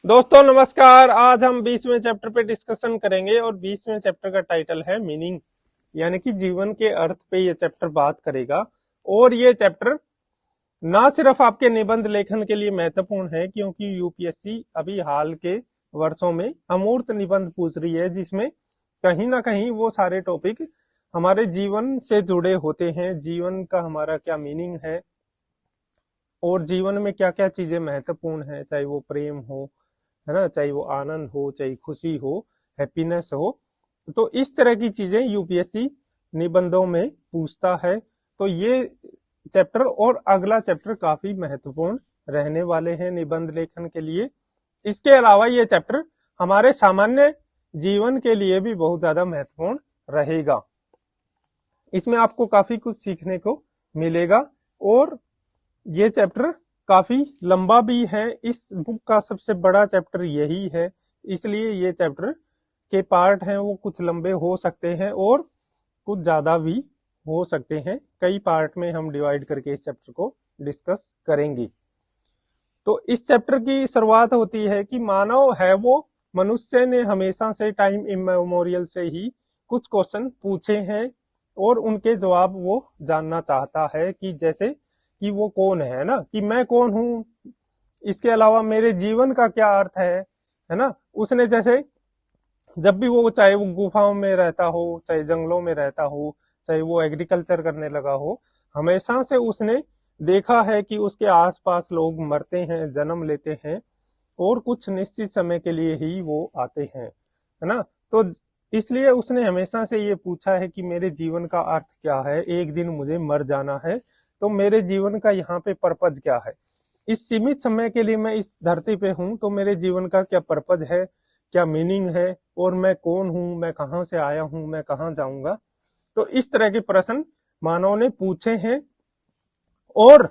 दोस्तों नमस्कार। आज हम 20वें चैप्टर पे डिस्कशन करेंगे और 20वें चैप्टर का टाइटल है मीनिंग, यानी कि जीवन के अर्थ पे ये चैप्टर बात करेगा। और ये चैप्टर ना सिर्फ आपके निबंध लेखन के लिए महत्वपूर्ण है, क्योंकि यूपीएससी अभी हाल के वर्षों में अमूर्त निबंध पूछ रही है, जिसमें कहीं ना कहीं वो सारे टॉपिक हमारे जीवन से जुड़े होते हैं। जीवन का हमारा क्या मीनिंग है और जीवन में क्या क्या चीजें महत्वपूर्ण है, चाहे वो प्रेम हो, है ना, चाहे वो आनंद हो, चाहे खुशी हो, हैप्पीनेस हो। तो इस तरह की चीजें यूपीएससी निबंधों में पूछता है। तो ये चैप्टर और अगला चैप्टर काफी महत्वपूर्ण रहने वाले हैं निबंध लेखन के लिए। इसके अलावा ये चैप्टर हमारे सामान्य जीवन के लिए भी बहुत ज्यादा महत्वपूर्ण रहेगा। इसमें आपको काफी कुछ सीखने को मिलेगा और ये चैप्टर काफी लंबा भी है। इस बुक का सबसे बड़ा चैप्टर यही है, इसलिए ये चैप्टर के पार्ट हैं वो कुछ लंबे हो सकते हैं और कुछ ज्यादा भी हो सकते हैं। कई पार्ट में हम डिवाइड करके इस चैप्टर को डिस्कस करेंगे। तो इस चैप्टर की शुरुआत होती है कि मानव है वो मनुष्य ने हमेशा से टाइम इमेमोरियल से ही कुछ क्वेश्चन पूछे हैं और उनके जवाब वो जानना चाहता है, कि जैसे कि वो कौन है ना, कि मैं कौन हूं, इसके अलावा मेरे जीवन का क्या अर्थ है ना। उसने जैसे जब भी वो, चाहे वो गुफाओं में रहता हो, चाहे जंगलों में रहता हो, चाहे वो एग्रीकल्चर करने लगा हो, हमेशा से उसने देखा है कि उसके आसपास लोग मरते हैं, जन्म लेते हैं और कुछ निश्चित समय के लिए ही वो आते हैं, है ना। तो इसलिए उसने हमेशा से ये पूछा है कि मेरे जीवन का अर्थ क्या है, एक दिन मुझे मर जाना है, तो मेरे जीवन का यहाँ पे पर्पज क्या है, इस सीमित समय के लिए मैं इस धरती पे हूँ, तो मेरे जीवन का क्या पर्पज है, क्या मीनिंग है, और मैं कौन हूँ, मैं कहाँ से आया हूँ, मैं कहाँ जाऊंगा। तो इस तरह के प्रश्न मानव ने पूछे हैं और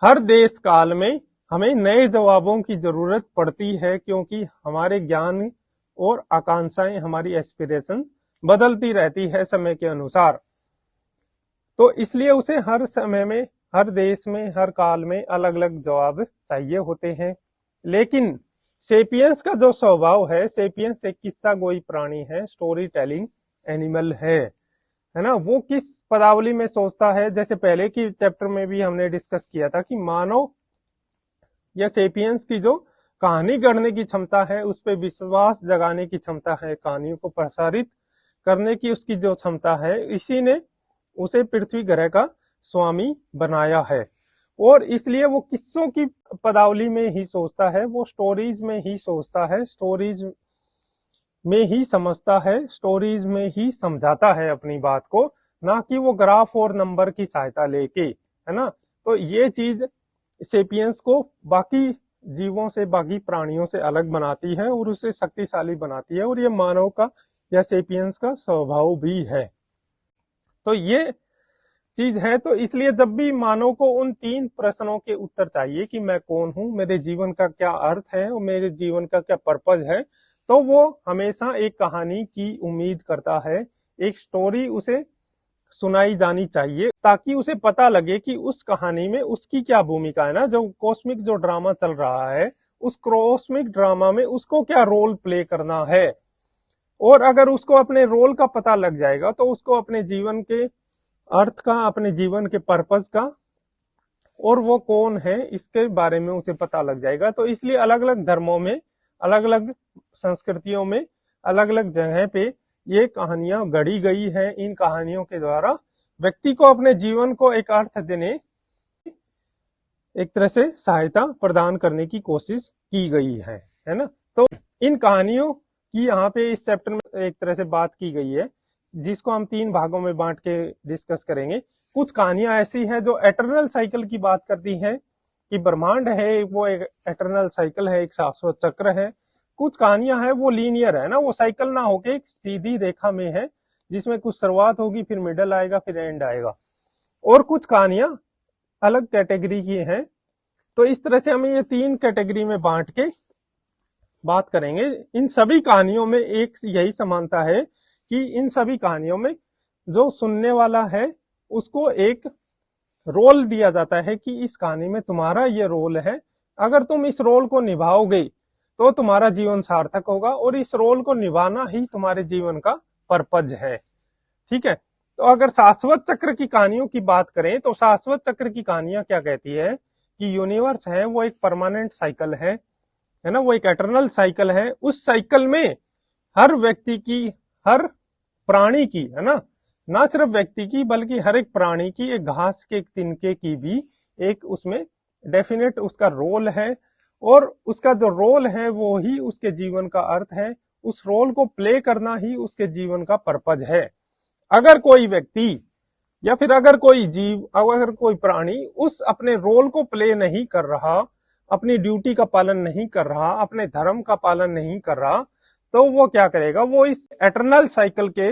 हर देश काल में हमें नए जवाबों की जरूरत पड़ती है, क्योंकि हमारे ज्ञान और आकांक्षाएं, हमारी एस्पिरेशन बदलती रहती है समय के अनुसार। तो इसलिए उसे हर समय में, हर देश में, हर काल में अलग अलग जवाब चाहिए होते हैं। लेकिन सेपियंस का जो स्वभाव है, सेपियंस एक किस्सा गोई प्राणी है, स्टोरी टेलिंग एनिमल है ना। वो किस पदावली में सोचता है, जैसे पहले की चैप्टर में भी हमने डिस्कस किया था कि मानव या सेपियंस की जो कहानी गढ़ने की क्षमता है, उस पर विश्वास जगाने की क्षमता है, कहानियों को प्रसारित करने की उसकी जो क्षमता है, इसी ने उसे पृथ्वी ग्रह का स्वामी बनाया है। और इसलिए वो किस्सों की पदावली में ही सोचता है, वो स्टोरीज में ही सोचता है, स्टोरीज में ही समझता है, स्टोरीज में ही समझाता है अपनी बात को, ना कि वो ग्राफ और नंबर की सहायता लेके, है ना। तो ये चीज सेपियंस को बाकी जीवों से, बाकी प्राणियों से अलग बनाती है और उसे शक्तिशाली बनाती है, और ये मानव का या सेपियंस का स्वभाव भी है। तो ये चीज है। तो इसलिए जब भी मानव को उन तीन प्रश्नों के उत्तर चाहिए कि मैं कौन हूं, मेरे जीवन का क्या अर्थ है और मेरे जीवन का क्या पर्पज है, तो वो हमेशा एक कहानी की उम्मीद करता है, एक स्टोरी उसे सुनाई जानी चाहिए, ताकि उसे पता लगे कि उस कहानी में उसकी क्या भूमिका है ना। जो कॉस्मिक जो ड्रामा चल रहा है, उस कॉस्मिक ड्रामा में उसको क्या रोल प्ले करना है। और अगर उसको अपने रोल का पता लग जाएगा, तो उसको अपने जीवन के अर्थ का, अपने जीवन के पर्पस का, और वो कौन है, इसके बारे में उसे पता लग जाएगा। तो इसलिए अलग अलग धर्मों में, अलग अलग संस्कृतियों में, अलग अलग जगह पे ये कहानियां गढ़ी गई है। इन कहानियों के द्वारा व्यक्ति को अपने जीवन को एक अर्थ देने, एक तरह से सहायता प्रदान करने की कोशिश की गई है ना। तो इन कहानियों की यहाँ पे इस चैप्टर में एक तरह से बात की गई है, जिसको हम तीन भागों में बांट के डिस्कस करेंगे। कुछ कहानियां ऐसी हैं जो एटर्नल साइकिल की बात करती हैं, कि ब्रह्मांड है वो एक एटर्नल साइकिल है, एक शाश्वत चक्र है। कुछ कहानियां हैं वो लीनियर है ना, वो साइकिल ना होके एक सीधी रेखा में है, जिसमें कुछ शुरुआत होगी, फिर मिडल आएगा, फिर एंड आएगा। और कुछ कहानियां अलग कैटेगरी की हैं। तो इस तरह से हमें ये तीन कैटेगरी में बांट के बात करेंगे। इन सभी कहानियों में एक यही समानता है कि इन सभी कहानियों में जो सुनने वाला है, उसको एक रोल दिया जाता है कि इस कहानी में तुम्हारा ये रोल है, अगर तुम इस रोल को निभाओगे तो तुम्हारा जीवन सार्थक होगा और इस रोल को निभाना ही तुम्हारे जीवन का पर्पज है। ठीक है, तो अगर शाश्वत चक्र की कहानियों की बात करें तो शाश्वत चक्र की कहानियां क्या कहती है कि यूनिवर्स है वो एक परमानेंट साइकिल है ना, वो एक एटर्नल साइकिल है। उस साइकिल में हर व्यक्ति की, हर प्राणी की, है ना सिर्फ व्यक्ति की बल्कि हर एक प्राणी की, एक घास के एक तिनके की भी एक उसमें डेफिनेट उसका रोल है और उसका जो रोल है वो ही उसके जीवन का अर्थ है। उस रोल को प्ले करना ही उसके जीवन का पर्पज है। अगर कोई व्यक्ति या फिर अगर कोई जीव, अगर कोई प्राणी उस अपने रोल को प्ले नहीं कर रहा, अपनी ड्यूटी का पालन नहीं कर रहा, अपने धर्म का पालन नहीं कर रहा, तो वो क्या करेगा, वो इस एटर्नल साइकिल के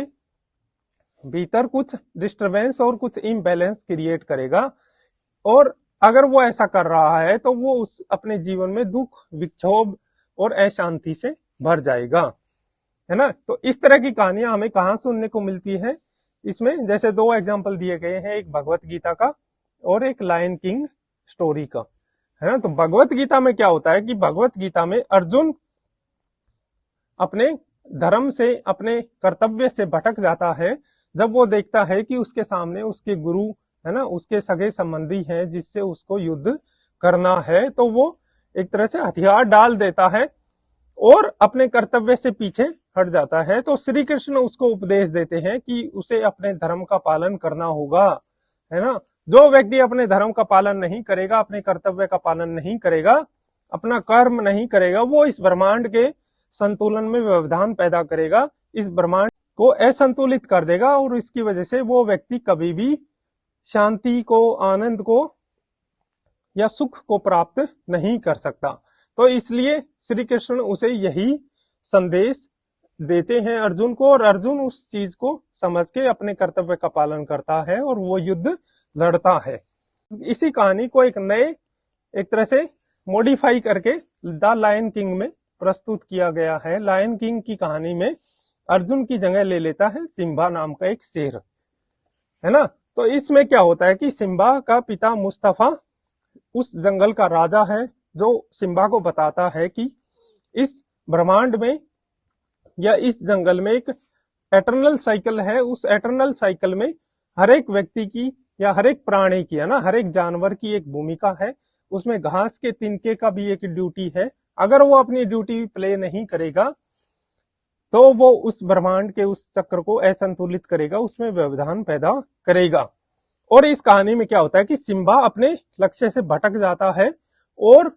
भीतर कुछ डिस्टरबेंस और कुछ इम्बैलेंस क्रिएट करेगा। और अगर वो ऐसा कर रहा है तो वो उस अपने जीवन में दुख, विक्षोभ और अशांति से भर जाएगा, है ना। तो इस तरह की कहानियां हमें कहाँ सुनने को मिलती है, इसमें जैसे दो एग्जांपल दिए गए हैं, एक भगवत गीता का और एक लायन किंग स्टोरी का, है ना। तो भगवत गीता में क्या होता है कि भगवत गीता में अर्जुन अपने धर्म से, अपने कर्तव्य से भटक जाता है जब वो देखता है कि उसके सामने उसके गुरु, है ना, उसके सगे संबंधी हैं जिससे उसको युद्ध करना है, तो वो एक तरह से हथियार डाल देता है और अपने कर्तव्य से पीछे हट जाता है। तो श्री कृष्ण उसको उपदेश देते हैं कि उसे अपने धर्म का पालन करना होगा, है ना। जो व्यक्ति अपने धर्म का पालन नहीं करेगा, अपने कर्तव्य का पालन नहीं करेगा, अपना कर्म नहीं करेगा, वो इस ब्रह्मांड के संतुलन में व्यवधान पैदा करेगा, इस ब्रह्मांड को असंतुलित कर देगा और इसकी वजह से वो व्यक्ति कभी भी शांति को, आनंद को या सुख को प्राप्त नहीं कर सकता। तो इसलिए श्री कृष्ण उसे यही संदेश देते हैं अर्जुन को, और अर्जुन उस चीज को समझ के अपने कर्तव्य का पालन करता है और वो युद्ध लड़ता है। इसी कहानी को एक नए, एक तरह से मॉडिफाई करके द लायन किंग में प्रस्तुत किया गया है। लायन किंग की कहानी में अर्जुन की जगह ले लेता है सिम्बा नाम का एक शेर, है ना। तो इसमें क्या होता है कि सिम्बा का पिता मुस्तफा उस जंगल का राजा है, जो सिम्बा को बताता है कि इस ब्रह्मांड में या इस जंगल में एक एटर्नल साइकिल है। उस एटर्नल साइकिल में हर एक व्यक्ति की या हर एक प्राणी की, है ना, हर एक जानवर की एक भूमिका है। उसमें घास के तिनके का भी एक ड्यूटी है। अगर वो अपनी ड्यूटी प्ले नहीं करेगा तो वो उस ब्रह्मांड के उस चक्र को असंतुलित करेगा, उसमें व्यवधान पैदा करेगा। और इस कहानी में क्या होता है कि सिम्बा अपने लक्ष्य से भटक जाता है और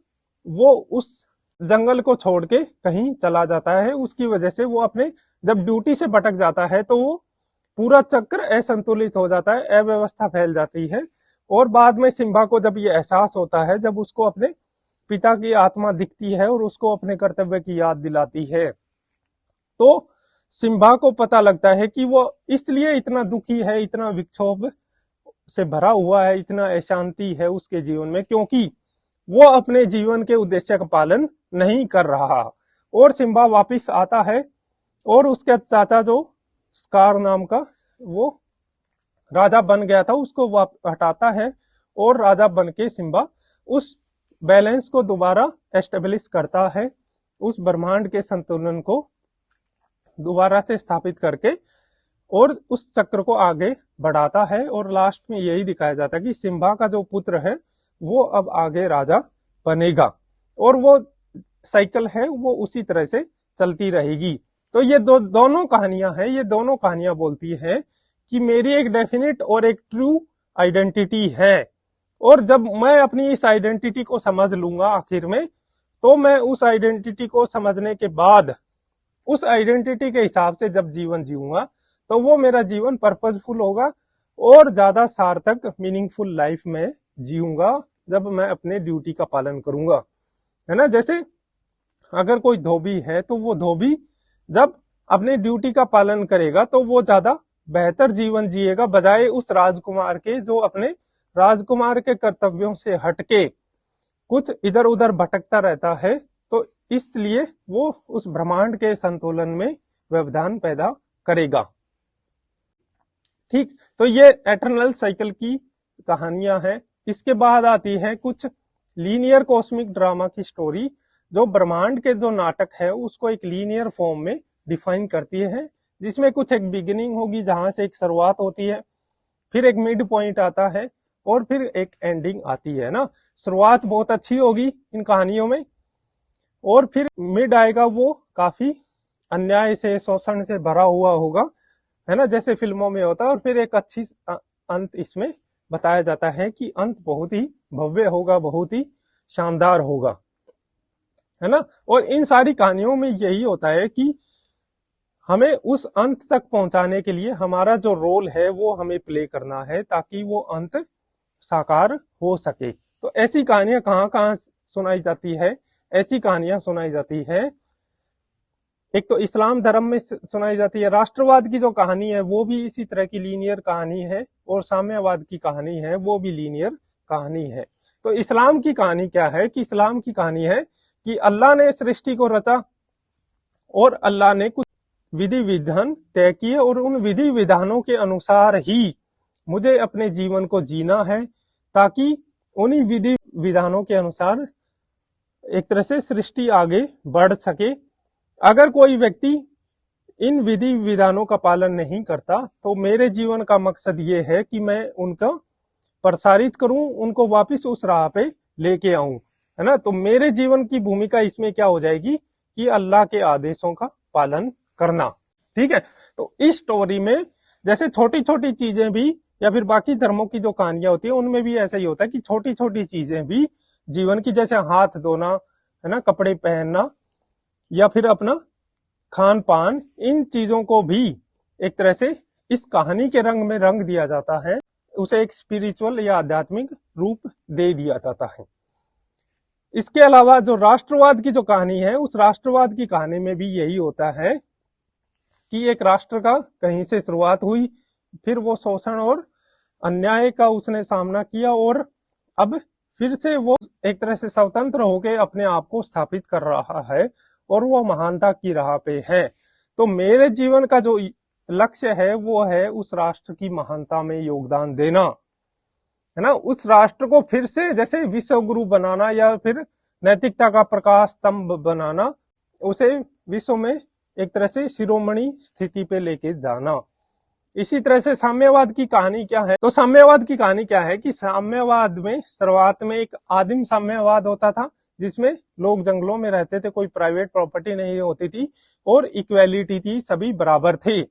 वो उस जंगल को छोड़ के कहीं चला जाता है। उसकी वजह से वो अपने, जब ड्यूटी से भटक जाता है तो वो पूरा चक्र असंतुलित हो जाता है, अव्यवस्था फैल जाती है। और बाद में सिम्बा को जब ये एहसास होता है, जब उसको अपने पिता की आत्मा दिखती है और उसको अपने कर्तव्य की याद दिलाती है, तो सिम्बा को पता लगता है कि वो इसलिए इतना दुखी है, इतना विक्षोभ से भरा हुआ है, इतना अशांति है उसके जीवन में, क्योंकि वो अपने जीवन के उद्देश्य का पालन नहीं कर रहा। और सिम्बा वापिस आता है और उसके चाचा जो स्कार नाम का वो राजा बन गया था, उसको हटाता है और राजा बन के सिम्बा उस बैलेंस को दोबारा एस्टेब्लिश करता है, उस ब्रह्मांड के संतुलन को दोबारा से स्थापित करके और उस चक्र को आगे बढ़ाता है। और लास्ट में यही दिखाया जाता है कि सिम्बा का जो पुत्र है वो अब आगे राजा बनेगा और वो साइकिल है वो उसी तरह से चलती रहेगी। तो ये दोनों कहानियां हैं, ये दोनों कहानियां बोलती हैं कि मेरी एक डेफिनेट और एक ट्रू आइडेंटिटी है, और जब मैं अपनी इस आइडेंटिटी को समझ लूंगा आखिर में, तो मैं उस आइडेंटिटी को समझने के बाद उस आइडेंटिटी के हिसाब से जब जीवन जीऊंगा तो वो मेरा जीवन पर्पजफुल होगा और ज्यादा सार्थक, मीनिंगफुल लाइफ में जीऊंगा जब मैं अपने ड्यूटी का पालन करूंगा, है ना। जैसे अगर कोई धोबी है तो वो धोबी जब अपने ड्यूटी का पालन करेगा तो वो ज्यादा बेहतर जीवन जिएगा, बजाय उस राजकुमार के जो अपने राजकुमार के कर्तव्यों से हटके कुछ इधर उधर भटकता रहता है। तो इसलिए वो उस ब्रह्मांड के संतुलन में व्यवधान पैदा करेगा। ठीक, तो ये एटर्नल साइकिल की कहानियां हैं। इसके बाद आती है कुछ लीनियर कॉस्मिक ड्रामा की स्टोरी, जो ब्रह्मांड के जो नाटक है उसको एक लीनियर फॉर्म में डिफाइन करती है, जिसमें कुछ एक बिगिनिंग होगी जहां से एक शुरुआत होती है, फिर एक मिड पॉइंट आता है और फिर एक एंडिंग आती है ना। शुरुआत बहुत अच्छी होगी इन कहानियों में और फिर मिड आएगा वो काफी अन्याय से शोषण से भरा हुआ होगा, है ना, जैसे फिल्मों में होता है। और फिर एक अच्छी अंत इसमें बताया जाता है कि अंत बहुत ही भव्य होगा, बहुत ही शानदार होगा, है ना। और इन सारी कहानियों में यही होता है कि हमें उस अंत तक पहुंचाने के लिए हमारा जो रोल है वो हमें प्ले करना है ताकि वो अंत साकार हो सके। तो ऐसी कहानियां कहाँ कहाँ सुनाई जाती है? ऐसी कहानियां सुनाई जाती है, एक तो इस्लाम धर्म में सुनाई जाती है। राष्ट्रवाद की जो कहानी है वो भी इसी तरह की लीनियर कहानी है, और साम्यवाद की कहानी है वो भी लीनियर कहानी है। तो इस्लाम की कहानी क्या है कि इस्लाम की कहानी है कि अल्लाह ने सृष्टि को रचा और अल्लाह ने कुछ विधि विधान तय किए और उन विधि विधानों के अनुसार ही मुझे अपने जीवन को जीना है, ताकि उन्हीं विधि विधानों के अनुसार एक तरह से सृष्टि आगे बढ़ सके। अगर कोई व्यक्ति इन विधि विधानों का पालन नहीं करता तो मेरे जीवन का मकसद ये है कि मैं उनका प्रसारित करूं, उनको वापस उस राह पे लेके आऊं, है ना। तो मेरे जीवन की भूमिका इसमें क्या हो जाएगी कि अल्लाह के आदेशों का पालन करना, ठीक है। तो इस स्टोरी में जैसे छोटी छोटी चीजें भी, या फिर बाकी धर्मों की जो कहानियां होती है उनमें भी ऐसा ही होता है कि छोटी छोटी चीजें भी जीवन की, जैसे हाथ धोना, है ना, कपड़े पहनना, या फिर अपना खान पान, इन चीजों को भी एक तरह से इस कहानी के रंग में रंग दिया जाता है, उसे एक स्पिरिचुअल या आध्यात्मिक रूप दे दिया जाता है। इसके अलावा जो राष्ट्रवाद की जो कहानी है, उस राष्ट्रवाद की कहानी में भी यही होता है कि एक राष्ट्र का कहीं से शुरुआत हुई, फिर वो शोषण और अन्याय का उसने सामना किया और अब फिर से वो एक तरह से स्वतंत्र होकर अपने आप को स्थापित कर रहा है और वो महानता की राह पे है। तो मेरे जीवन का जो लक्ष्य है वो है उस राष्ट्र की महानता में योगदान देना, है ना। उस राष्ट्र को फिर से जैसे विश्व गुरु बनाना या फिर नैतिकता का प्रकाश स्तंभ बनाना, उसे विश्व में एक तरह से शिरोमणि स्थिति पे लेके जाना। इसी तरह से साम्यवाद की कहानी क्या है? तो साम्यवाद की कहानी क्या है कि साम्यवाद में शुरुआत में एक आदिम साम्यवाद होता था जिसमें लोग जंगलों में रहते थे, कोई प्राइवेट प्रॉपर्टी नहीं होती थी और इक्वेलिटी थी, सभी बराबर थे।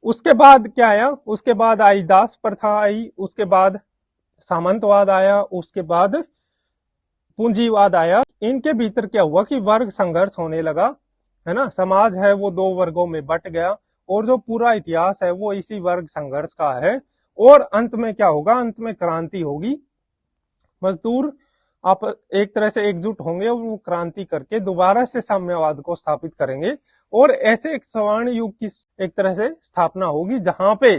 उसके बाद क्या आया? उसके बाद आई दास प्रथा आई, उसके बाद सामंतवाद आया, उसके बाद पूंजीवाद आया। इनके भीतर क्या हुआ कि वर्ग संघर्ष होने लगा, है ना। समाज है वो दो वर्गों में बट गया और जो पूरा इतिहास है वो इसी वर्ग संघर्ष का है। और अंत में क्या होगा? अंत में क्रांति होगी, मजदूर आप एक तरह से एकजुट होंगे और वो क्रांति करके दोबारा से साम्यवाद को स्थापित करेंगे और ऐसे एक स्वर्ण युग की एक तरह से स्थापना होगी जहां पे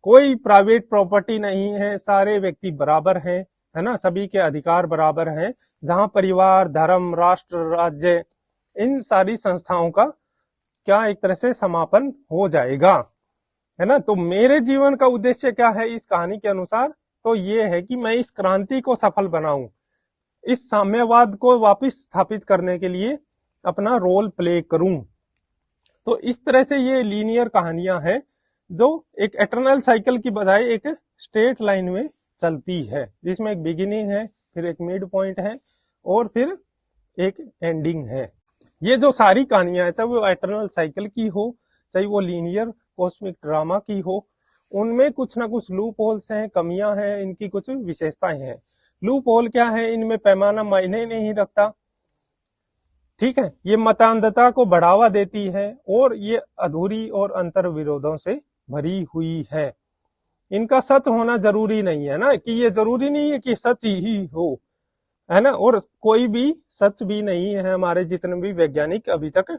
कोई प्राइवेट प्रॉपर्टी नहीं है, सारे व्यक्ति बराबर हैं, है ना, सभी के अधिकार बराबर हैं, जहां परिवार, धर्म, राष्ट्र, राज्य, इन सारी संस्थाओं का क्या एक तरह से समापन हो जाएगा, है ना। तो मेरे जीवन का उद्देश्य क्या है इस कहानी के अनुसार? तो ये है कि मैं इस क्रांति को सफल बनाऊं, इस साम्यवाद को वापस स्थापित करने के लिए अपना रोल प्ले करूं। तो इस तरह से ये लीनियर कहानियां हैं जो एक एटर्नल साइकिल की बजाय एक स्ट्रेट लाइन में चलती है, जिसमें एक बिगिनिंग है, फिर एक मिड पॉइंट है और फिर एक एंडिंग है। ये जो सारी कहानियां हैं, चाहे वो एटर्नल साइकिल की हो, चाहे वो लीनियर कॉस्मिक ड्रामा की हो, उनमें कुछ ना कुछ लूप होल्स हैं, कमियां हैं, इनकी कुछ विशेषताएं हैं। लूप होल क्या है? इनमें पैमाना मायने नहीं रखता, ठीक है। ये मतांधता को बढ़ावा देती है और ये अधूरी और अंतर विरोधों से भरी हुई है। इनका सच होना जरूरी नहीं है ना, कि ये जरूरी नहीं है कि सच ही हो, है ना। और कोई भी सच भी नहीं है, हमारे जितने भी वैज्ञानिक अभी तक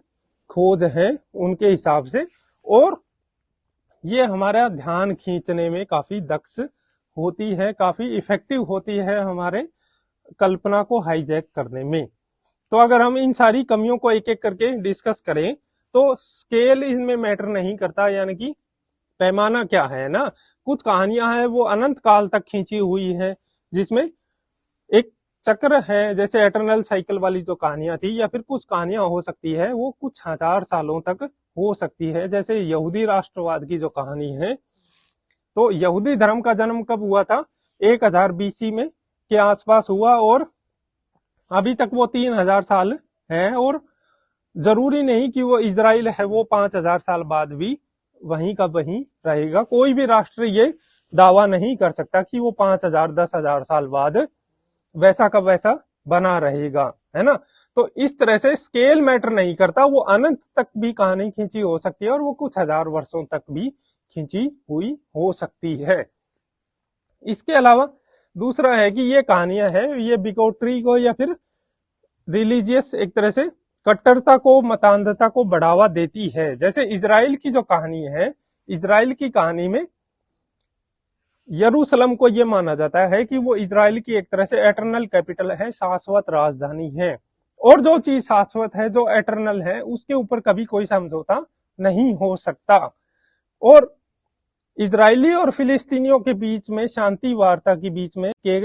खोज हैं उनके हिसाब से। और ये हमारा ध्यान खींचने में काफी दक्ष होती है, काफी इफेक्टिव होती है हमारे कल्पना को हाईजैक करने में। तो अगर हम इन सारी कमियों को एक एक करके डिस्कस करें तो स्केल इनमें मैटर नहीं करता, यानी कि पैमाना क्या है ना। कुछ कहानियां हैं वो अनंत काल तक खींची हुई हैं, जिसमें एक चक्र है, जैसे एटर्नल साइकिल वाली जो कहानियां थी, या फिर कुछ कहानियां हो सकती है वो कुछ हजार सालों तक हो सकती है। जैसे यहूदी राष्ट्रवाद की जो कहानी है, तो यहूदी धर्म का जन्म कब हुआ था? 1000 बीसी में के आसपास हुआ, और अभी तक वो 3000 साल है। और जरूरी नहीं कि वो इजराइल है वो 5000 साल बाद भी वहीं का वहीं रहेगा। कोई भी राष्ट्र ये दावा नहीं कर सकता कि वो 5000 10,000 साल बाद वैसा का वैसा बना रहेगा, है ना। तो इस तरह से स्केल मैटर नहीं करता, वो अनंत तक भी कहानी खींची हो सकती है, और वो कुछ हजार वर्षों तक भी खींची हुई हो सकती है। इसके अलावा दूसरा है कि ये कहानियां है, ये बिगोटरी को या फिर रिलीजियस एक तरह से कट्टरता को, मतांधता को बढ़ावा देती है। जैसे इजराइल की जो कहानी है, इजराइल की कहानी में यरूशलेम को यह माना जाता है कि वो इजराइल की एक तरह से एटर्नल कैपिटल है, शाश्वत राजधानी है। और जो चीज शाश्वत है, जो एटर्नल है, उसके ऊपर कभी कोई समझौता नहीं हो सकता। और इजरायली और फिलिस्तीनियों के बीच में शांति वार्ता के बीच में के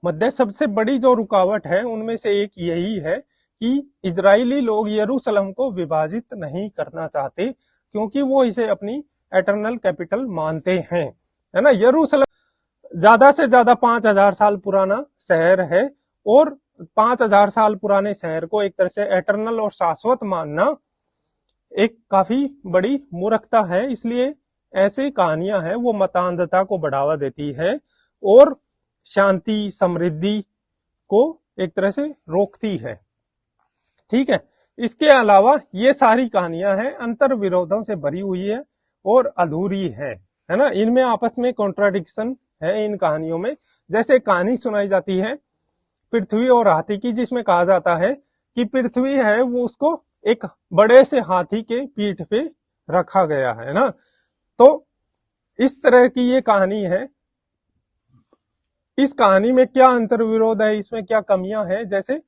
मध्य सबसे बड़ी जो रुकावट है उनमें से एक यही है कि इजरायली लोग यरूशलेम को विभाजित नहीं करना चाहते, क्योंकि वो इसे अपनी एटर्नल कैपिटल मानते हैं, है ना। यरूशलेम ज्यादा से ज्यादा 5000 साल पुराना शहर है, और 5000 साल पुराने शहर को एक तरह से एटर्नल और शाश्वत मानना एक काफी बड़ी मूर्खता है। इसलिए ऐसी कहानियां हैं वो मतांधता को बढ़ावा देती है और शांति समृद्धि को एक तरह से रोकती है। ठीक है। इसके अलावा ये सारी कहानियां हैं अंतर विरोधों से भरी हुई है और अधूरी है ना। इनमें आपस में कॉन्ट्राडिक्शन है इन कहानियों में। जैसे कहानी सुनाई जाती है पृथ्वी और हाथी की, जिसमें कहा जाता है कि पृथ्वी है वो उसको एक बड़े से हाथी के पीठ पे रखा गया है ना। तो इस तरह की ये कहानी है। इस कहानी में क्या अंतर विरोध है, इसमें क्या कमियां हैं? जैसे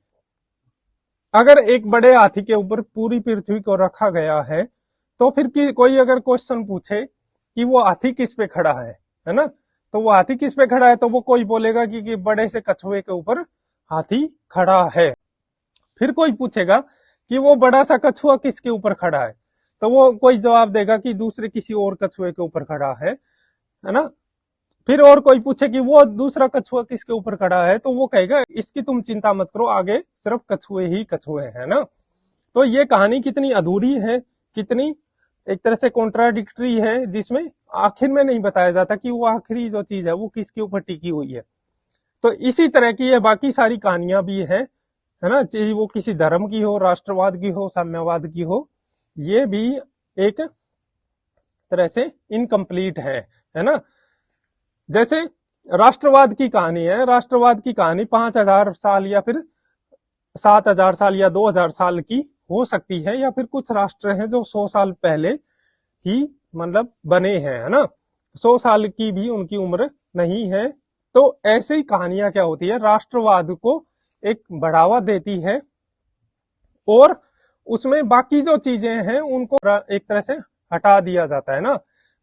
अगर एक बड़े हाथी के ऊपर पूरी पृथ्वी को रखा गया है, तो फिर कोई अगर क्वेश्चन पूछे कि वो हाथी किस पे खड़ा है ना, तो वो हाथी किस पे खड़ा है, तो वो कोई बोलेगा कि बड़े से कछुए के ऊपर हाथी खड़ा है। फिर कोई पूछेगा कि वो बड़ा सा कछुआ किसके ऊपर खड़ा है, तो वो कोई जवाब देगा कि दूसरे किसी और कछुए के ऊपर खड़ा है ना। फिर और कोई पूछे कि वो दूसरा कछुआ किसके ऊपर खड़ा है, तो वो कहेगा इसकी तुम चिंता मत करो, आगे सिर्फ कछुए ही कछुए है ना। तो ये कहानी कितनी अधूरी है, कितनी एक तरह से कॉन्ट्राडिक्टरी है, जिसमें आखिर में नहीं बताया जाता कि वो आखिरी जो चीज है वो किसके ऊपर टिकी हुई है। तो इसी तरह की ये बाकी सारी कहानियां भी है ना, चाहे वो किसी धर्म की हो, राष्ट्रवाद की हो, साम्यवाद की हो, ये भी एक तरह से इनकम्प्लीट है ना। जैसे राष्ट्रवाद की कहानी है, राष्ट्रवाद की कहानी 5000 साल या फिर 7000 साल या 2000 साल की हो सकती है, या फिर कुछ राष्ट्र हैं जो 100 साल पहले ही मतलब बने हैं, है ना। 100 साल की भी उनकी उम्र नहीं है। तो ऐसी कहानियां क्या होती है, राष्ट्रवाद को एक बढ़ावा देती है, और उसमें बाकी जो चीजें हैं उनको एक तरह से हटा दिया जाता है ना।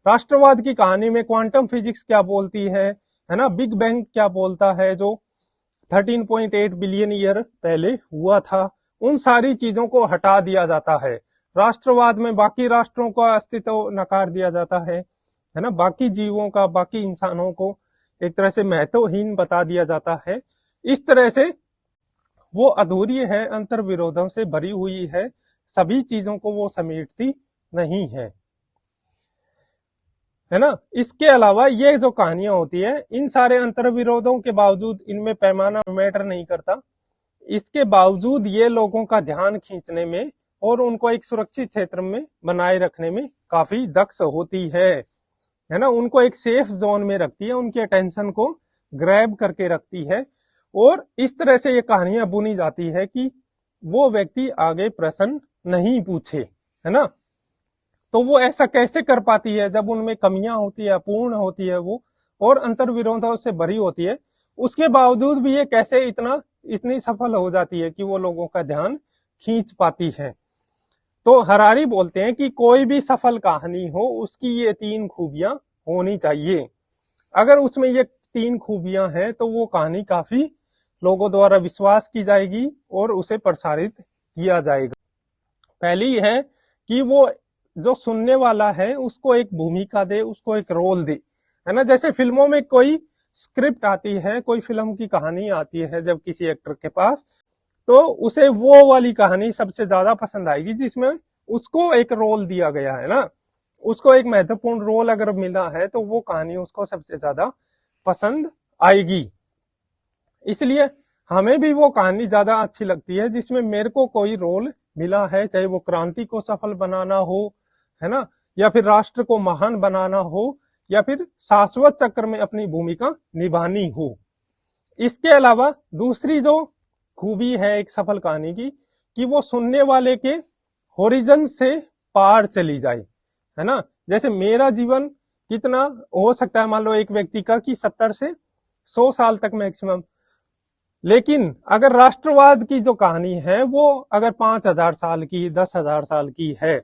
राष्ट्रवाद की कहानी में क्वांटम फिजिक्स क्या बोलती है ना, बिग बैंग क्या बोलता है जो 13.8 बिलियन ईयर पहले हुआ था, उन सारी चीजों को हटा दिया जाता है। राष्ट्रवाद में बाकी राष्ट्रों का अस्तित्व नकार दिया जाता है ना। बाकी जीवों का, बाकी इंसानों को एक तरह से महत्वहीन बता दिया जाता है। इस तरह से वो अधूरी है, अंतर विरोधों से भरी हुई है, सभी चीजों को वो समेटती नहीं है ना। इसके अलावा ये जो कहानियां होती है, इन सारे अंतर विरोधों के बावजूद इनमें पैमाना मैटर नहीं करता। इसके बावजूद ये लोगों का ध्यान खींचने में और उनको एक सुरक्षित क्षेत्र में बनाए रखने में काफी दक्ष होती है ना। उनको एक सेफ जोन में रखती है, उनकी अटेंशन को ग्रैब करके रखती है, और इस तरह से ये कहानियां बुनी जाती है कि वो व्यक्ति आगे प्रश्न नहीं पूछे, है ना। तो वो ऐसा कैसे कर पाती है जब उनमें कमियां होती है, अपूर्ण होती है वो, और अंतर विरोधों से भरी होती है, उसके बावजूद भी ये कैसे इतनी सफल हो जाती है कि वो लोगों का ध्यान खींच पाती है। तो हरारी बोलते हैं कि कोई भी सफल कहानी हो उसकी ये 3 खूबियां होनी चाहिए। अगर उसमें ये 3 खूबियां हैं तो वो कहानी काफी लोगों द्वारा विश्वास की जाएगी और उसे प्रसारित किया जाएगा। पहली है कि वो जो सुनने वाला है उसको एक भूमिका दे, उसको एक रोल दे, है ना। जैसे फिल्मों में कोई स्क्रिप्ट आती है, कोई फिल्म की कहानी आती है जब किसी एक्टर के पास, तो उसे वो वाली कहानी सबसे ज्यादा पसंद आएगी जिसमें उसको एक रोल दिया गया है ना, उसको एक महत्वपूर्ण रोल अगर मिला है तो वो कहानी उसको सबसे ज्यादा पसंद आएगी। इसलिए हमें भी वो कहानी ज्यादा अच्छी लगती है जिसमें मेरे को कोई रोल मिला है, चाहे वो क्रांति को सफल बनाना हो, है ना, या फिर राष्ट्र को महान बनाना हो, या फिर शाश्वत चक्र में अपनी भूमिका निभानी हो। इसके अलावा दूसरी जो खूबी है एक सफल कहानी की, कि वो सुनने वाले के होरिजन से पार चली जाए, है ना। जैसे मेरा जीवन कितना हो सकता है, मान लो एक व्यक्ति का कि 70 से 100 साल तक मैक्सिमम, लेकिन अगर राष्ट्रवाद की जो कहानी है वो अगर 5,000 साल की, 10,000 साल की है,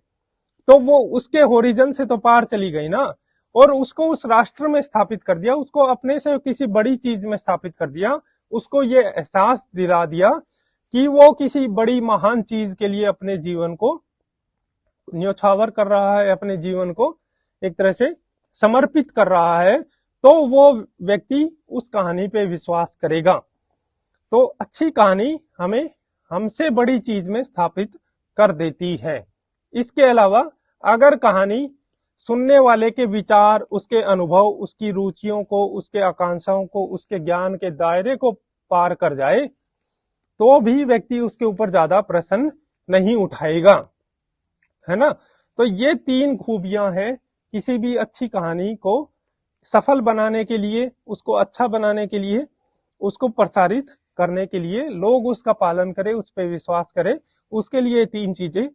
तो वो उसके होरिजन से तो पार चली गई ना, और उसको उस राष्ट्र में स्थापित कर दिया, उसको अपने से किसी बड़ी चीज में स्थापित कर दिया, उसको ये एहसास दिला दिया कि वो किसी बड़ी महान चीज के लिए अपने जीवन को न्योछावर कर रहा है, अपने जीवन को एक तरह से समर्पित कर रहा है, तो वो व्यक्ति उस कहानी पे विश्वास करेगा। तो अच्छी कहानी हमें हमसे बड़ी चीज में स्थापित कर देती है। इसके अलावा अगर कहानी सुनने वाले के विचार, उसके अनुभव, उसकी रुचियों को, उसके आकांक्षाओं को, उसके ज्ञान के दायरे को पार कर जाए, तो भी व्यक्ति उसके ऊपर ज्यादा प्रश्न नहीं उठाएगा, है ना। तो ये 3 खूबियां हैं किसी भी अच्छी कहानी को सफल बनाने के लिए, उसको अच्छा बनाने के लिए, उसको प्रसारित करने के लिए, लोग उसका पालन करें, उस पर विश्वास करें। उसके लिए 3 चीजें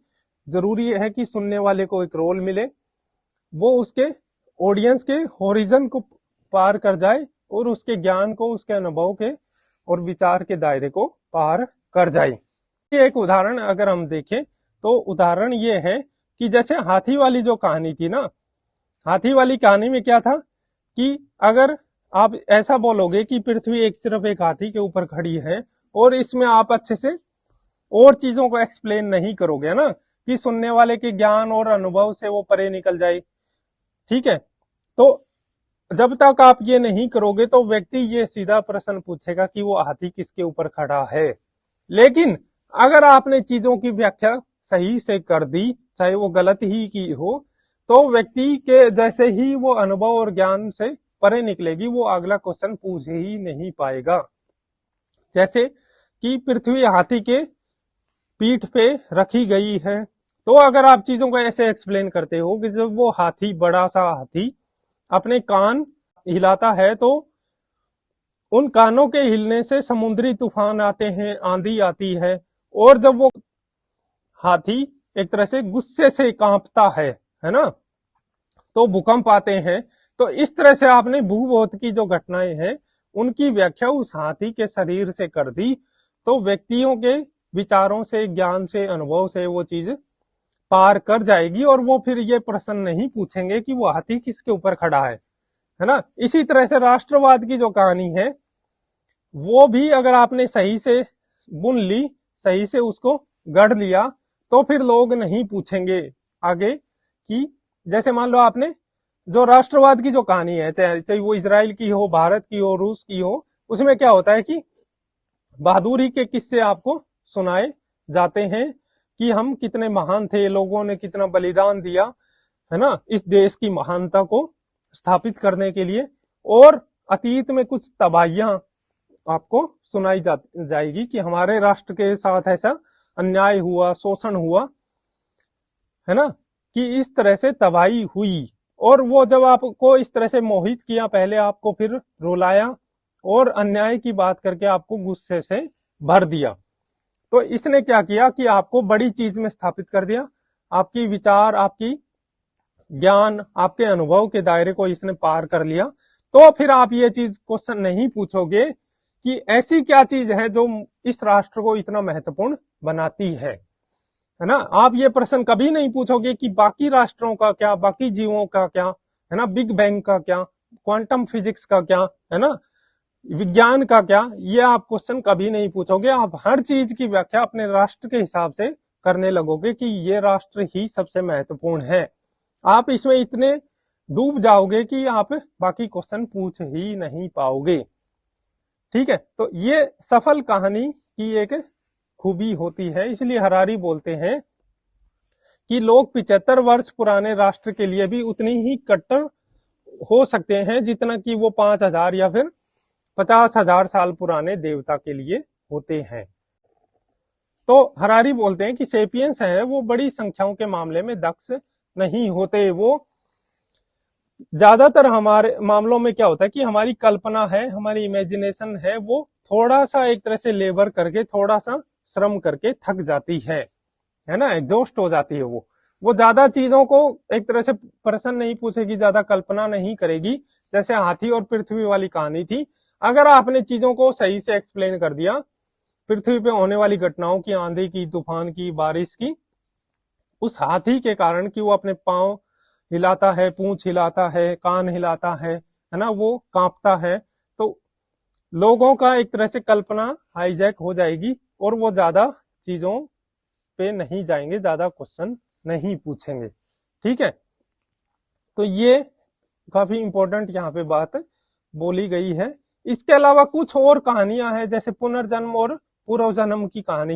जरूरी है कि सुनने वाले को एक रोल मिले, वो उसके ऑडियंस के होरिजन को पार कर जाए और उसके ज्ञान को, उसके अनुभव के और विचार के दायरे को पार कर जाए। एक उदाहरण अगर हम देखें तो उदाहरण ये है कि जैसे हाथी वाली जो कहानी थी ना, हाथी वाली कहानी में क्या था कि अगर आप ऐसा बोलोगे कि पृथ्वी एक सिर्फ एक हाथी के ऊपर खड़ी है और इसमें आप अच्छे से और चीजों को एक्सप्लेन नहीं करोगे ना, कि सुनने वाले के ज्ञान और अनुभव से वो परे निकल जाए, ठीक है। तो जब तक आप ये नहीं करोगे तो व्यक्ति ये सीधा प्रश्न पूछेगा कि वो हाथी किसके ऊपर खड़ा है। लेकिन अगर आपने चीजों की व्याख्या सही से कर दी, चाहे वो गलत ही की हो, तो व्यक्ति के जैसे ही वो अनुभव और ज्ञान से परे निकलेगी, वो अगला क्वेश्चन पूछ ही नहीं पाएगा। जैसे कि पृथ्वी हाथी के पीठ पे रखी गई है, तो अगर आप चीजों को ऐसे एक्सप्लेन करते हो कि जब वो हाथी, बड़ा सा हाथी अपने कान हिलाता है तो उन कानों के हिलने से समुद्री तूफान आते हैं, आंधी आती है, और जब वो हाथी एक तरह से गुस्से से कांपता है ना, तो भूकंप आते हैं। तो इस तरह से आपने भूभौत की जो घटनाएं हैं उनकी व्याख्या उस हाथी के शरीर से कर दी, तो व्यक्तियों के विचारों से, ज्ञान से, अनुभव से वो चीज पार कर जाएगी और वो फिर ये प्रश्न नहीं पूछेंगे कि वो हाथी किसके ऊपर खड़ा है ना। इसी तरह से राष्ट्रवाद की जो कहानी है वो भी अगर आपने सही से बुन ली, सही से उसको गढ़ लिया, तो फिर लोग नहीं पूछेंगे आगे कि जैसे मान लो आपने जो राष्ट्रवाद की जो कहानी है, चाहे वो इजराइल की हो, भारत की हो, रूस की हो, उसमें क्या होता है कि बहादुरी के किस्से आपको सुनाए जाते हैं कि हम कितने महान थे, लोगों ने कितना बलिदान दिया, है ना, इस देश की महानता को स्थापित करने के लिए। और अतीत में कुछ तबाहियां आपको सुनाई जाएगी कि हमारे राष्ट्र के साथ ऐसा अन्याय हुआ, शोषण हुआ, है ना, कि इस तरह से तबाही हुई। और वो जब आपको इस तरह से मोहित किया, पहले आपको फिर रुलाया और अन्याय की बात करके आपको गुस्से से भर दिया, तो इसने क्या किया कि आपको बड़ी चीज में स्थापित कर दिया, आपकी विचार, आपकी ज्ञान, आपके अनुभव के दायरे को इसने पार कर लिया। तो फिर आप ये चीज क्वेश्चन नहीं पूछोगे कि ऐसी क्या चीज है जो इस राष्ट्र को इतना महत्वपूर्ण बनाती है ना। आप ये प्रश्न कभी नहीं पूछोगे कि बाकी राष्ट्रों का क्या, बाकी जीवों का क्या, है ना, बिग बैंग का क्या, क्वांटम फिजिक्स का क्या, है ना, विज्ञान का क्या, ये आप क्वेश्चन कभी नहीं पूछोगे। आप हर चीज की व्याख्या अपने राष्ट्र के हिसाब से करने लगोगे कि ये राष्ट्र ही सबसे महत्वपूर्ण है। आप इसमें इतने डूब जाओगे कि आप बाकी क्वेश्चन पूछ ही नहीं पाओगे। ठीक है, तो ये सफल कहानी की एक खूबी होती है। इसलिए हरारी बोलते हैं कि लोग 75 वर्ष पुराने राष्ट्र के लिए भी उतनी ही कट्टर हो सकते हैं जितना कि वो 5,000 या फिर 50,000 साल पुराने देवता के लिए होते हैं। तो हरारी बोलते हैं कि सेपियंस है वो बड़ी संख्याओं के मामले में दक्ष नहीं होते। वो ज्यादातर हमारे मामलों में क्या होता है कि हमारी कल्पना है, हमारी इमेजिनेशन है, वो थोड़ा सा एक तरह से लेबर करके, थोड़ा सा श्रम करके थक जाती है ना, एग्जॉस्ट हो जाती है। वो ज्यादा चीजों को एक तरह से प्रश्न नहीं पूछेगी, ज्यादा कल्पना नहीं करेगी। जैसे हाथी और पृथ्वी वाली कहानी थी, अगर आपने चीजों को सही से एक्सप्लेन कर दिया, पृथ्वी पे होने वाली घटनाओं की, आंधी की, तूफान की, बारिश की, उस हाथी के कारण कि वो अपने पांव हिलाता है, पूंछ हिलाता है, कान हिलाता है ना, वो कांपता है, तो लोगों का एक तरह से कल्पना हाईजैक हो जाएगी और वो ज्यादा चीजों पे नहीं जाएंगे, ज्यादा क्वेश्चन नहीं पूछेंगे। ठीक है, तो ये काफी इंपॉर्टेंट यहाँ पे बात बोली गई है। इसके अलावा कुछ और कहानियां हैं, जैसे पुनर्जन्म और पूर्व जन्म की कहानी,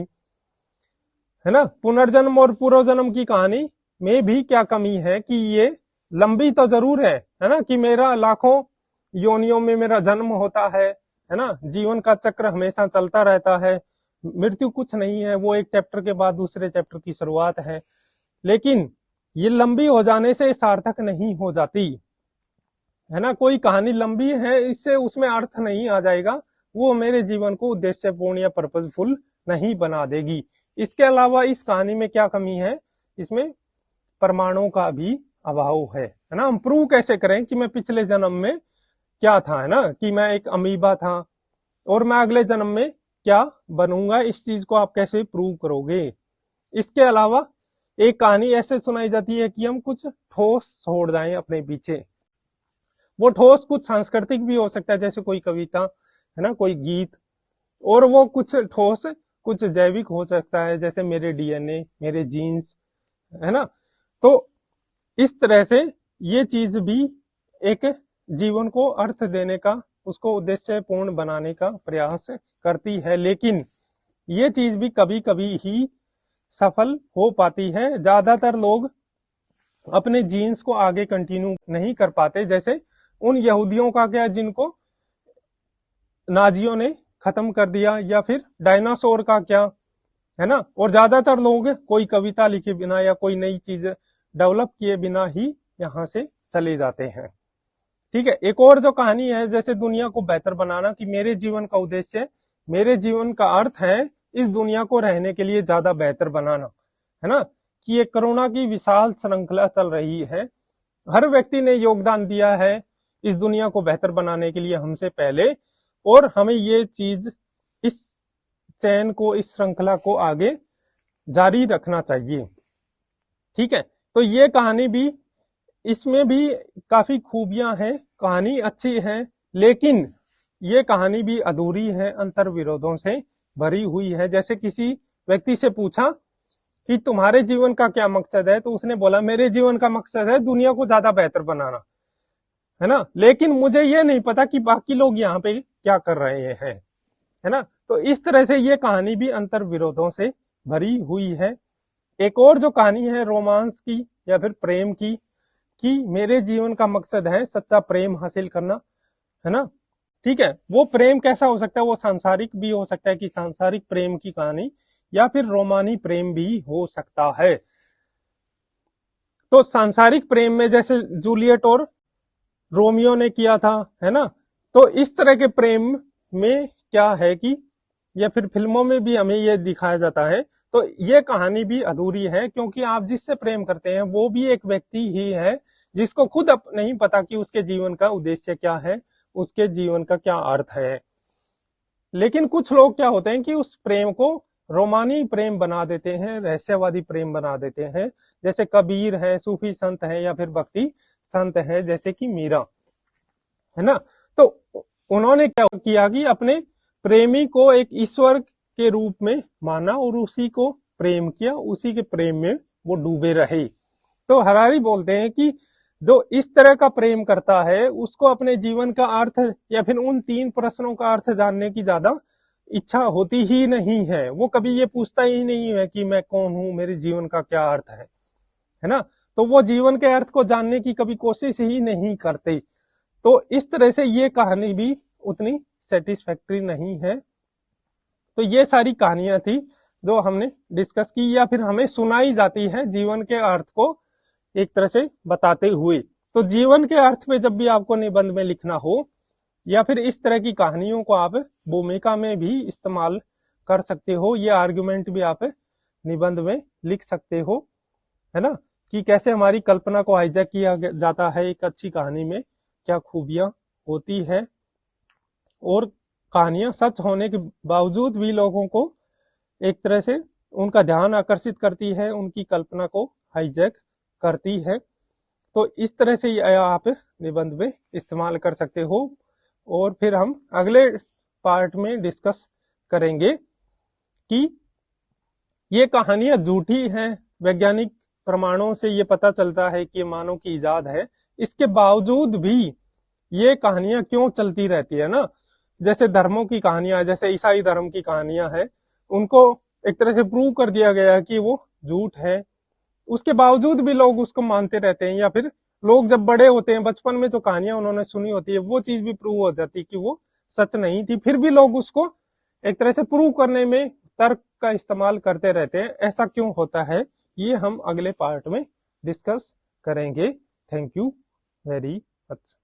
है ना। पुनर्जन्म और पूर्व जन्म की कहानी में भी क्या कमी है कि ये लंबी तो जरूर है ना, कि मेरा लाखों योनियों में मेरा जन्म होता है ना, जीवन का चक्र हमेशा चलता रहता है, मृत्यु कुछ नहीं है, वो एक चैप्टर के बाद दूसरे चैप्टर की शुरुआत है। लेकिन ये लंबी हो जाने से सार्थक नहीं हो जाती, है ना। कोई कहानी लंबी है इससे उसमें अर्थ नहीं आ जाएगा, वो मेरे जीवन को उद्देश्यपूर्ण या पर्पजफुल नहीं बना देगी। इसके अलावा इस कहानी में क्या कमी है, इसमें प्रमाणों का भी अभाव है ना। हम प्रूव कैसे करें कि मैं पिछले जन्म में क्या था, है ना, कि मैं एक अमीबा था और मैं अगले जन्म में क्या बनूंगा, इस चीज को आप कैसे प्रूव करोगे। इसके अलावा एक कहानी ऐसे सुनाई जाती है कि हम कुछ ठोस छोड़ जाएं अपने पीछे। वो ठोस कुछ सांस्कृतिक भी हो सकता है, जैसे कोई कविता, है ना, कोई गीत, और वो कुछ ठोस कुछ जैविक हो सकता है, जैसे मेरे डीएनए, मेरे जीन्स, है ना। तो इस तरह से ये चीज भी एक जीवन को अर्थ देने का, उसको उद्देश्यपूर्ण बनाने का प्रयास करती है। लेकिन ये चीज भी कभी कभी ही सफल हो पाती है। ज्यादातर लोग अपने जीन्स को आगे कंटिन्यू नहीं कर पाते, जैसे उन यहूदियों का क्या जिनको नाजियों ने खत्म कर दिया, या फिर डायनासोर का क्या, है ना। और ज्यादातर लोग कोई कविता लिखे बिना या कोई नई चीज डेवलप किए बिना ही यहाँ से चले जाते हैं। ठीक है, एक और जो कहानी है, जैसे दुनिया को बेहतर बनाना, कि मेरे जीवन का उद्देश्य, मेरे जीवन का अर्थ है इस दुनिया को रहने के लिए ज्यादा बेहतर बनाना, है ना। कि ये कोरोना की विशाल श्रृंखला चल रही है, हर व्यक्ति ने योगदान दिया है इस दुनिया को बेहतर बनाने के लिए हमसे पहले, और हमें ये चीज, इस चैन को, इस श्रृंखला को आगे जारी रखना चाहिए। ठीक है, तो ये कहानी भी, इसमें भी काफी खूबियां हैं, कहानी अच्छी है, लेकिन ये कहानी भी अधूरी है, अंतर विरोधों से भरी हुई है। जैसे किसी व्यक्ति से पूछा कि तुम्हारे जीवन का क्या मकसद है, तो उसने बोला मेरे जीवन का मकसद है दुनिया को ज्यादा बेहतर बनाना, है ना। लेकिन मुझे ये नहीं पता कि बाकी लोग यहाँ पे क्या कर रहे हैं, है ना। तो इस तरह से ये कहानी भी अंतर विरोधों से भरी हुई है। एक और जो कहानी है रोमांस की या फिर प्रेम की, कि मेरे जीवन का मकसद है सच्चा प्रेम हासिल करना, है ना। ठीक है, वो प्रेम कैसा हो सकता है, वो सांसारिक भी हो सकता है कि सांसारिक प्रेम की कहानी, या फिर रोमानी प्रेम भी हो सकता है। तो सांसारिक प्रेम में जैसे जूलियट और रोमियो ने किया था, है ना। तो इस तरह के प्रेम में क्या है कि, या फिर फिल्मों में भी हमें ये दिखाया जाता है, तो ये कहानी भी अधूरी है, क्योंकि आप जिससे प्रेम करते हैं वो भी एक व्यक्ति ही है जिसको खुद नहीं पता कि उसके जीवन का उद्देश्य क्या है, उसके जीवन का क्या अर्थ है। लेकिन कुछ लोग क्या होते हैं कि उस प्रेम को रोमानी प्रेम बना देते हैं, रहस्यवादी प्रेम बना देते हैं, जैसे कबीर है, सूफी संत है, या फिर भक्ति संत है, जैसे कि मीरा, है ना। तो उन्होंने क्या किया कि अपने प्रेमी को एक ईश्वर के रूप में माना और उसी को प्रेम किया, उसी के प्रेम में वो डूबे रहे। तो हरारी बोलते हैं कि जो इस तरह का प्रेम करता है उसको अपने जीवन का अर्थ या फिर उन 3 प्रश्नों का अर्थ जानने की ज्यादा इच्छा होती ही नहीं है। वो कभी ये पूछता ही नहीं है कि मैं कौन हूं, मेरे जीवन का क्या अर्थ है ना। तो वो जीवन के अर्थ को जानने की कभी कोशिश ही नहीं करते। तो इस तरह से ये कहानी भी उतनी सेटिस्फैक्टरी नहीं है। तो ये सारी कहानियां थी जो हमने डिस्कस की या फिर हमें सुनाई जाती है जीवन के अर्थ को एक तरह से बताते हुए। तो जीवन के अर्थ पे जब भी आपको निबंध में लिखना हो या फिर इस तरह की कहानियों को आप भूमिका में भी इस्तेमाल कर सकते हो, ये आर्गुमेंट भी आप निबंध में लिख सकते हो, है ना, कि कैसे हमारी कल्पना को हाईजैक किया जाता है एक अच्छी कहानी में, क्या खूबियां होती है और कहानियां सच होने के बावजूद भी लोगों को एक तरह से उनका ध्यान आकर्षित करती है, उनकी कल्पना को हाईजैक करती है। तो इस तरह से आप निबंध में इस्तेमाल कर सकते हो। और फिर हम अगले पार्ट में डिस्कस करेंगे कि ये कहानियां झूठी हैं, वैज्ञानिक प्रमाणों से ये पता चलता है कि मानव की इजाद है, इसके बावजूद भी ये कहानियां क्यों चलती रहती है ना। जैसे धर्मों की कहानियां, जैसे ईसाई धर्म की कहानियां हैं, उनको एक तरह से प्रूव कर दिया गया है कि वो झूठ है, उसके बावजूद भी लोग उसको मानते रहते हैं। या फिर लोग जब बड़े होते हैं, बचपन में जो कहानियां उन्होंने सुनी होती है वो चीज भी प्रूव हो जाती है कि वो सच नहीं थी, फिर भी लोग उसको एक तरह से प्रूव करने में तर्क का इस्तेमाल करते रहते हैं। ऐसा क्यों होता है, ये हम अगले पार्ट में डिस्कस करेंगे। Thank you very much.